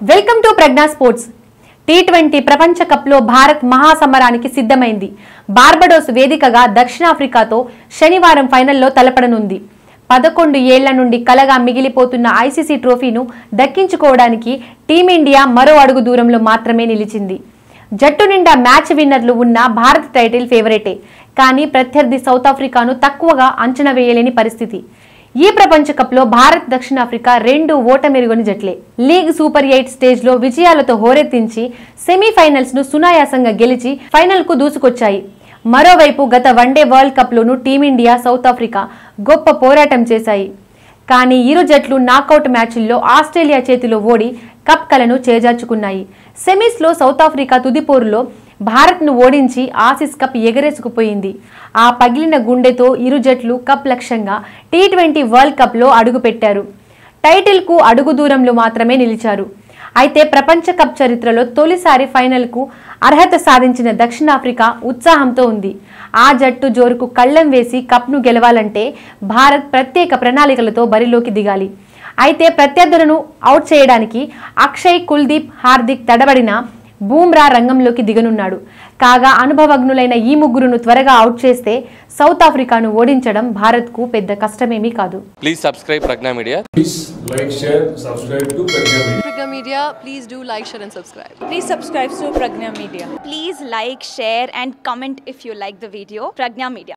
Welcome to Pragya sports. టీ20 ప్రపంచ కప్లో భారత్ మహాసమరానికి సిద్ధమైంది. బార్బడోస్ వేదికగా దక్షిణాఫ్రికాతో శనివారం ఫైనల్లో తలపడనుంది. 11 ఏళ్ల నుండి కలగా మిగిలిపోతున్న ఐసీసీ ట్రోఫీను దక్కించుకోవడానికి టీమిండియా మరో అడుగు దూరంలో మాత్రమే నిలిచింది. జట్టు నిండా మ్యాచ్ విన్నర్లు ఉన్న భారత్ టైటిల్ ఫేవరెటే. కానీ ప్రత్యర్థి సౌత్ ఆఫ్రికాను తక్కువగా అంచనా వేయలేని పరిస్థితి. ఈ ప్రపంచ కప్ లో భారత్ దక్షిణాఫ్రికా రెండు ఓటమెరుగని జట్లే. లీగ్ సూపర్ 8 స్టేజ్ లో విజయాలతో హోరెత్తించి సెమీఫైనల్స్ ను సునాయాసంగా గెలిచి ఫైనల్ కు దూసుకొచ్చాయి. మరోవైపు గత వన్డే వరల్డ్ కప్ లోను టీమిండియా సౌత్ ఆఫ్రికా గొప్ప పోరాటం చేశాయి. కానీ ఇరు జట్లు నాకౌట్ మ్యాచ్ల్లో ఆస్ట్రేలియా చేతిలో ఓడి కప్ కలను చేజార్చుకున్నాయి. సెమీస్ లో సౌత్ ఆఫ్రికా తుదిపోరులో భారత్ ను ఓడించి ఆసీస్ కప్ ఎగరేసుకుపోయింది. ఆ పగిలిన గుండెతో ఇరు జట్లు కప్ లక్ష్యంగా టీ20 వరల్డ్ కప్ లో అడుగుపెట్టారు. టైటిల్ కు అడుగు దూరంలో మాత్రమే నిలిచారు. అయితే ప్రపంచ కప్ చరిత్రలో తొలిసారి ఫైనల్ కు అర్హత సాధించిన దక్షిణాఫ్రికా ఉత్సాహంతో ఉంది. ఆ జట్టు జోరుకు కళ్లెం వేసి కప్ ను గెలవాలంటే భారత్ ప్రత్యేక ప్రణాళికలతో బరిలోకి దిగాలి. అయితే ప్రత్యర్థులను అవుట్ చేయడానికి అక్షయ్, కుల్దీప్, హార్దిక్ తడబడిన బూమ్రా రంగంలోకి దిగనున్నాడు. కాగా అనుభవజ్ఞులైన ఈ ముగ్గురును త్వరగా అవుట్ చేస్తే సౌత్ ఆఫ్రికాను ఓడించడం భారత్ కు పెద్ద కష్టమేమీ కాదు. Please subscribe Pragna Media. Please like, share, subscribe to Pragna Media. Pragna Media, please do like, share and subscribe. Please subscribe to Pragna Media. Please like, share and comment if you like the video. Pragna Media.